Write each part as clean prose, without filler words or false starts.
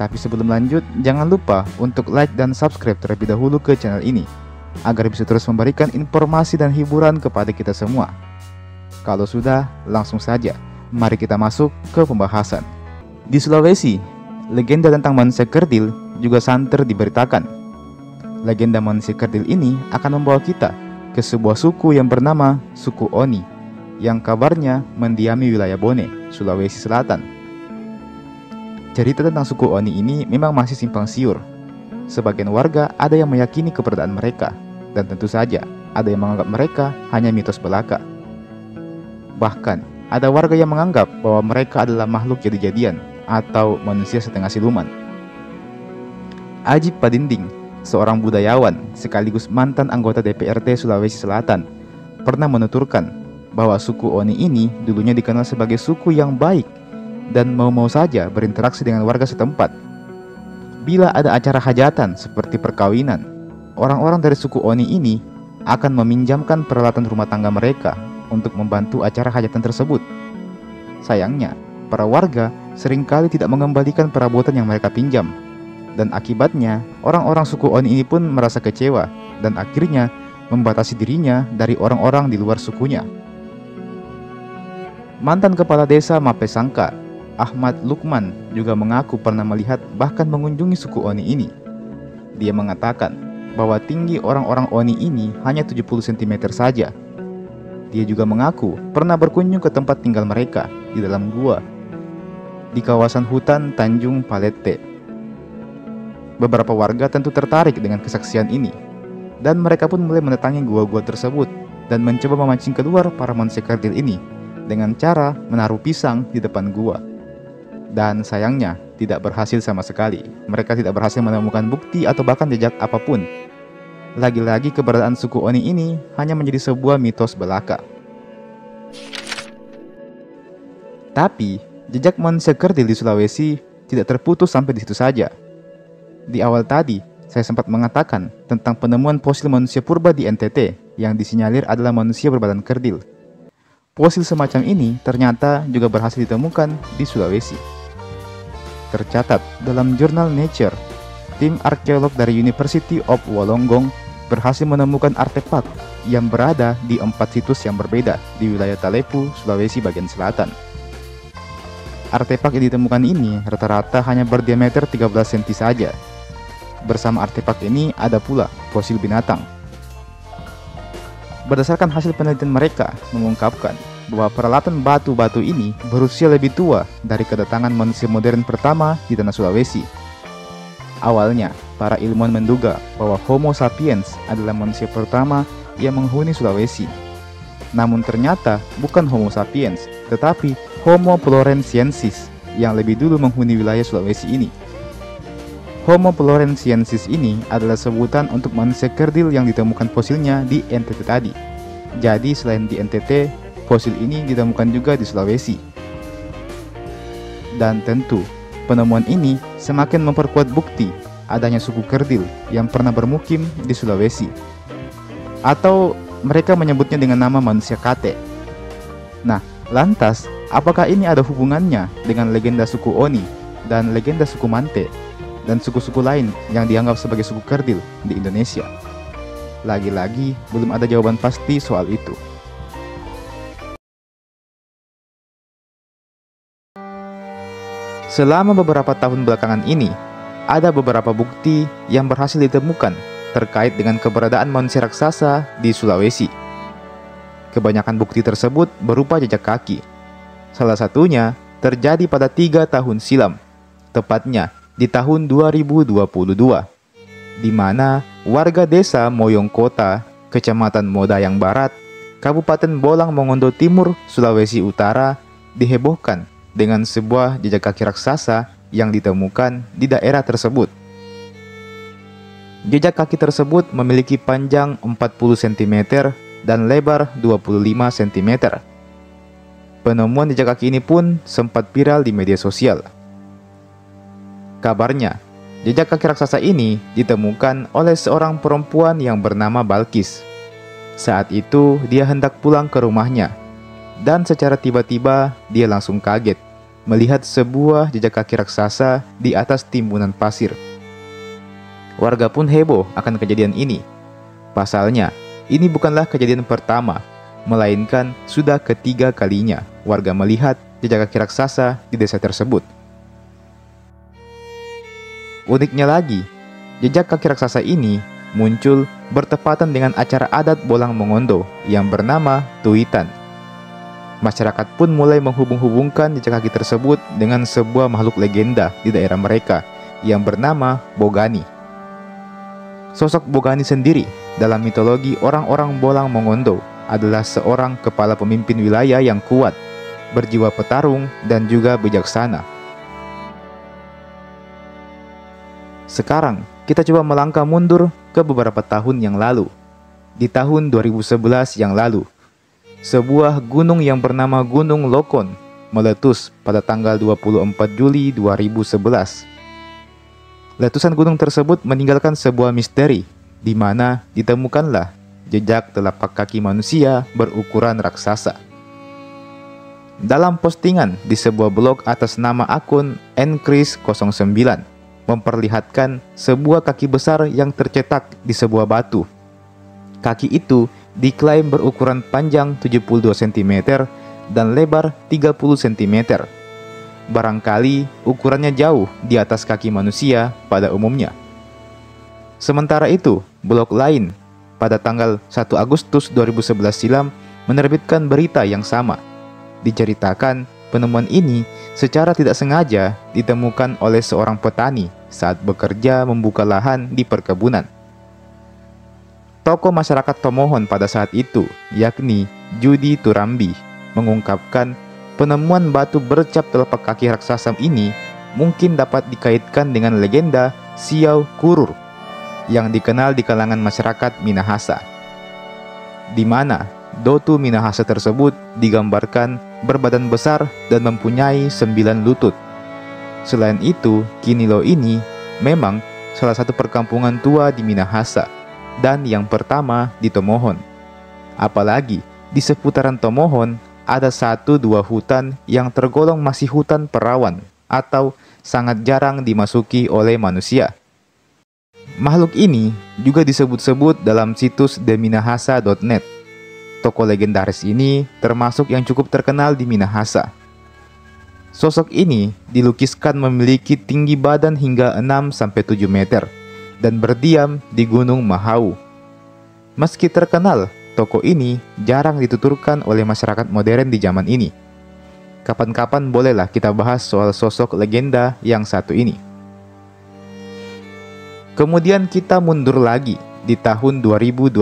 Tapi sebelum lanjut, jangan lupa untuk like dan subscribe terlebih dahulu ke channel ini, agar bisa terus memberikan informasi dan hiburan kepada kita semua. Kalau sudah, langsung saja, mari kita masuk ke pembahasan. Di Sulawesi, legenda tentang manusia kerdil juga santer diberitakan. Legenda manusia kerdil ini akan membawa kita ke sebuah suku yang bernama suku Oni, yang kabarnya mendiami wilayah Bone, Sulawesi Selatan. Cerita tentang suku Oni ini memang masih simpang siur. Sebagian warga ada yang meyakini keberadaan mereka, dan tentu saja ada yang menganggap mereka hanya mitos belaka. Bahkan, ada warga yang menganggap bahwa mereka adalah makhluk jadi-jadian atau manusia setengah siluman. Ajib Padinding, seorang budayawan sekaligus mantan anggota DPRD Sulawesi Selatan, pernah menuturkan bahwa suku Oni ini dulunya dikenal sebagai suku yang baik dan mau-mau saja berinteraksi dengan warga setempat. Bila ada acara hajatan seperti perkawinan, orang-orang dari suku Oni ini akan meminjamkan peralatan rumah tangga mereka untuk membantu acara hajatan tersebut. Sayangnya, para warga seringkali tidak mengembalikan perabotan yang mereka pinjam, dan akibatnya orang-orang suku Oni ini pun merasa kecewa dan akhirnya membatasi dirinya dari orang-orang di luar sukunya. Mantan kepala desa Mapesangka, Ahmad Lukman, juga mengaku pernah melihat bahkan mengunjungi suku Oni ini. Dia mengatakan bahwa tinggi orang-orang Oni ini hanya 70 cm saja. Dia juga mengaku pernah berkunjung ke tempat tinggal mereka di dalam gua di kawasan hutan Tanjung Palette. Beberapa warga tentu tertarik dengan kesaksian ini, dan mereka pun mulai mendatangi gua-gua tersebut dan mencoba memancing keluar para manusia kerdil ini dengan cara menaruh pisang di depan gua. Dan sayangnya tidak berhasil sama sekali. Mereka tidak berhasil menemukan bukti atau bahkan jejak apapun. Lagi-lagi keberadaan suku Oni ini hanya menjadi sebuah mitos belaka. Tapi jejak manusia kerdil di Sulawesi tidak terputus sampai di situ saja. Di awal tadi saya sempat mengatakan tentang penemuan fosil manusia purba di NTT yang disinyalir adalah manusia berbadan kerdil. Fosil semacam ini ternyata juga berhasil ditemukan di Sulawesi. Tercatat dalam jurnal Nature, tim arkeolog dari University of Wollongong berhasil menemukan artefak yang berada di 4 situs yang berbeda di wilayah Talepu, Sulawesi bagian selatan. Artefak yang ditemukan ini rata-rata hanya berdiameter 13 cm saja. Bersama artefak ini ada pula fosil binatang. Berdasarkan hasil penelitian mereka mengungkapkan bahwa peralatan batu-batu ini berusia lebih tua dari kedatangan manusia modern pertama di tanah Sulawesi. Awalnya, para ilmuwan menduga bahwa Homo sapiens adalah manusia pertama yang menghuni Sulawesi. Namun ternyata bukan Homo sapiens, tetapi Homo floresiensis yang lebih dulu menghuni wilayah Sulawesi ini. Homo floresiensis ini adalah sebutan untuk manusia kerdil yang ditemukan fosilnya di NTT tadi. Jadi selain di NTT, fosil ini ditemukan juga di Sulawesi. Dan tentu, penemuan ini semakin memperkuat bukti adanya suku kerdil yang pernah bermukim di Sulawesi. Atau mereka menyebutnya dengan nama manusia Kate. Nah, lantas, apakah ini ada hubungannya dengan legenda suku Oni dan legenda suku Mante dan suku-suku lain yang dianggap sebagai suku kerdil di Indonesia? Lagi-lagi, belum ada jawaban pasti soal itu. Selama beberapa tahun belakangan ini, ada beberapa bukti yang berhasil ditemukan terkait dengan keberadaan manusia raksasa di Sulawesi. Kebanyakan bukti tersebut berupa jejak kaki. Salah satunya terjadi pada 3 tahun silam, tepatnya di tahun 2022, di mana warga desa Moyong Kota, Kecamatan Modayang Barat, Kabupaten Bolang Mongondo Timur, Sulawesi Utara, dihebohkan dengan sebuah jejak kaki raksasa yang ditemukan di daerah tersebut. Jejak kaki tersebut memiliki panjang 40 cm dan lebar 25 cm. Penemuan jejak kaki ini pun sempat viral di media sosial. Kabarnya, jejak kaki raksasa ini ditemukan oleh seorang perempuan yang bernama Balkis. Saat itu dia hendak pulang ke rumahnya, dan secara tiba-tiba dia langsung kaget melihat sebuah jejak kaki raksasa di atas timbunan pasir. Warga pun heboh akan kejadian ini. Pasalnya, ini bukanlah kejadian pertama, melainkan sudah ketiga kalinya warga melihat jejak kaki raksasa di desa tersebut. Uniknya lagi, jejak kaki raksasa ini muncul bertepatan dengan acara adat Bolang Mongondo yang bernama Tuitan. Masyarakat pun mulai menghubung-hubungkan jejak kaki tersebut dengan sebuah makhluk legenda di daerah mereka yang bernama Bogani. Sosok Bogani sendiri dalam mitologi orang-orang Bolang Mongondo adalah seorang kepala pemimpin wilayah yang kuat, berjiwa petarung, dan juga bijaksana. Sekarang, kita coba melangkah mundur ke beberapa tahun yang lalu. Di tahun 2011 yang lalu, sebuah gunung yang bernama Gunung Lokon meletus pada tanggal 24 Juli 2011. Letusan gunung tersebut meninggalkan sebuah misteri, di mana ditemukanlah jejak telapak kaki manusia berukuran raksasa. Dalam postingan di sebuah blog atas nama akun Nkris09, memperlihatkan sebuah kaki besar yang tercetak di sebuah batu. Kaki itu diklaim berukuran panjang 72 cm dan lebar 30 cm. Barangkali ukurannya jauh di atas kaki manusia pada umumnya. Sementara itu, blog lain pada tanggal 1 Agustus 2011 silam menerbitkan berita yang sama. Diceritakan penemuan ini secara tidak sengaja ditemukan oleh seorang petani saat bekerja membuka lahan di perkebunan. Tokoh masyarakat Tomohon pada saat itu, yakni Judi Turambi, mengungkapkan penemuan batu bercap telapak kaki raksasa ini mungkin dapat dikaitkan dengan legenda Xiao Kurur yang dikenal di kalangan masyarakat Minahasa, di mana Dotu Minahasa tersebut digambarkan berbadan besar dan mempunyai 9 lutut. Selain itu, Kinilo ini memang salah satu perkampungan tua di Minahasa dan yang pertama di Tomohon. Apalagi di seputaran Tomohon ada 1-2 hutan yang tergolong masih hutan perawan atau sangat jarang dimasuki oleh manusia. Makhluk ini juga disebut-sebut dalam situs theminahasa.net. Tokoh legendaris ini termasuk yang cukup terkenal di Minahasa. Sosok ini dilukiskan memiliki tinggi badan hingga 6-7 meter dan berdiam di Gunung Mahau. Meski terkenal, tokoh ini jarang dituturkan oleh masyarakat modern di zaman ini. Kapan-kapan bolehlah kita bahas soal sosok legenda yang satu ini. Kemudian kita mundur lagi di tahun 2012.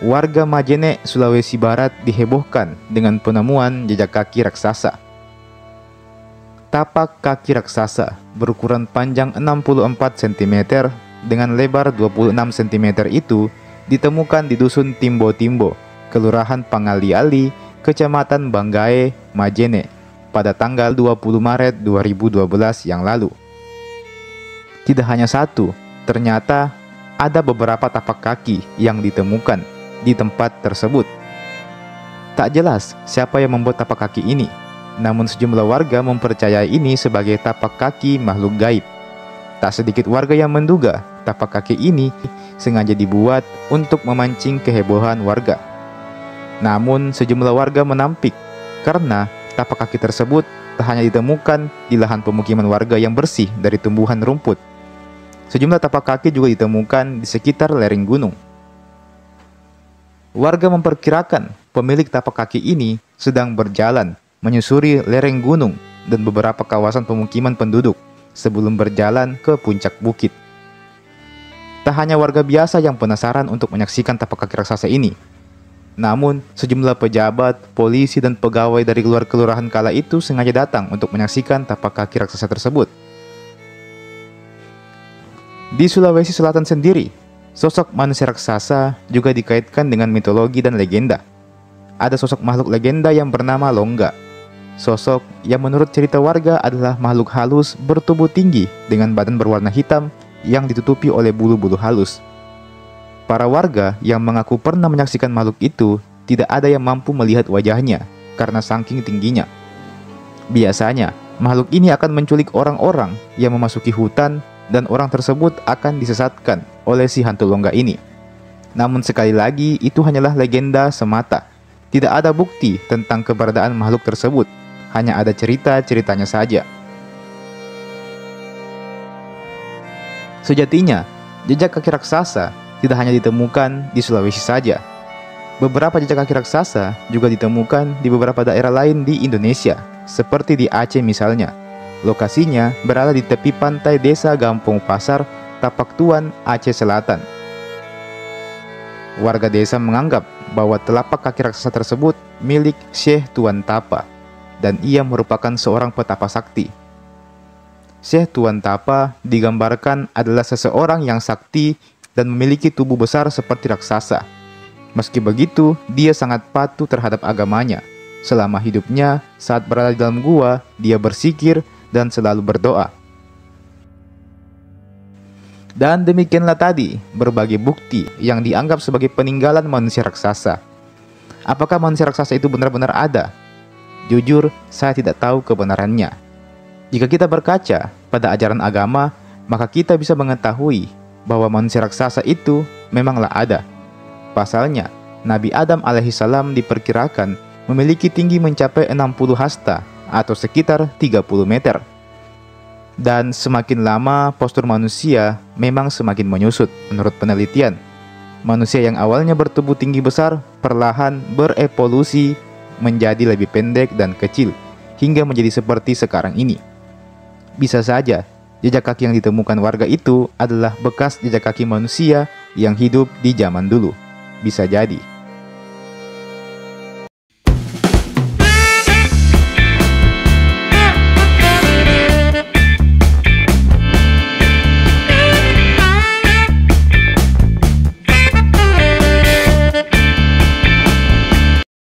Warga Majene, Sulawesi Barat dihebohkan dengan penemuan jejak kaki raksasa. Tapak kaki raksasa berukuran panjang 64 cm dengan lebar 26 cm itu ditemukan di Dusun Timbo-Timbo, Kelurahan Pangali-Ali, Kecamatan Banggae, Majene, pada tanggal 20 Maret 2012 yang lalu. Tidak hanya satu, ternyata ada beberapa tapak kaki yang ditemukan di tempat tersebut. Tak jelas siapa yang membuat tapak kaki ini, namun sejumlah warga mempercayai ini sebagai tapak kaki makhluk gaib. Tak sedikit warga yang menduga tapak kaki ini sengaja dibuat untuk memancing kehebohan warga. Namun sejumlah warga menampik karena tapak kaki tersebut tak hanya ditemukan di lahan pemukiman warga yang bersih dari tumbuhan rumput. Sejumlah tapak kaki juga ditemukan di sekitar lereng gunung. Warga memperkirakan pemilik tapak kaki ini sedang berjalan menyusuri lereng gunung dan beberapa kawasan pemukiman penduduk sebelum berjalan ke puncak bukit. Tak hanya warga biasa yang penasaran untuk menyaksikan tapak kaki raksasa ini, namun sejumlah pejabat, polisi, dan pegawai dari luar kelurahan kala itu sengaja datang untuk menyaksikan tapak kaki raksasa tersebut. Di Sulawesi Selatan sendiri, sosok manusia raksasa juga dikaitkan dengan mitologi dan legenda. Ada sosok makhluk legenda yang bernama Longga. Sosok yang menurut cerita warga adalah makhluk halus bertubuh tinggi dengan badan berwarna hitam yang ditutupi oleh bulu-bulu halus. Para warga yang mengaku pernah menyaksikan makhluk itu tidak ada yang mampu melihat wajahnya karena saking tingginya. Biasanya, Makhluk ini akan menculik orang-orang yang memasuki hutan dan orang tersebut akan disesatkan oleh si hantu longga ini. Namun sekali lagi itu hanyalah legenda semata. Tidak ada bukti tentang keberadaan makhluk tersebut, hanya ada cerita-ceritanya saja. Sejatinya, jejak kaki raksasa tidak hanya ditemukan di Sulawesi saja. Beberapa jejak kaki raksasa juga ditemukan di beberapa daerah lain di Indonesia, seperti di Aceh misalnya. Lokasinya berada di tepi pantai desa Gampong Pasar, Tapak Tuan, Aceh Selatan. Warga desa menganggap bahwa telapak kaki raksasa tersebut milik Syekh Tuan Tapa, dan ia merupakan seorang petapa sakti. Syekh Tuan Tapa digambarkan adalah seseorang yang sakti dan memiliki tubuh besar seperti raksasa. Meski begitu, dia sangat patuh terhadap agamanya. Selama hidupnya, saat berada di dalam gua, dia bersikir dan selalu berdoa. Dan demikianlah tadi berbagai bukti yang dianggap sebagai peninggalan manusia raksasa. Apakah manusia raksasa itu benar-benar ada? Jujur, saya tidak tahu kebenarannya. Jika kita berkaca pada ajaran agama, maka kita bisa mengetahui bahwa manusia raksasa itu memanglah ada. Pasalnya, Nabi Adam alaihissalam diperkirakan memiliki tinggi mencapai 60 hasta atau sekitar 30 meter. Dan semakin lama postur manusia memang semakin menyusut menurut penelitian. Manusia yang awalnya bertubuh tinggi besar perlahan berevolusi menjadi lebih pendek dan kecil hingga menjadi seperti sekarang ini. Bisa saja jejak kaki yang ditemukan warga itu adalah bekas jejak kaki manusia yang hidup di zaman dulu. Bisa jadi.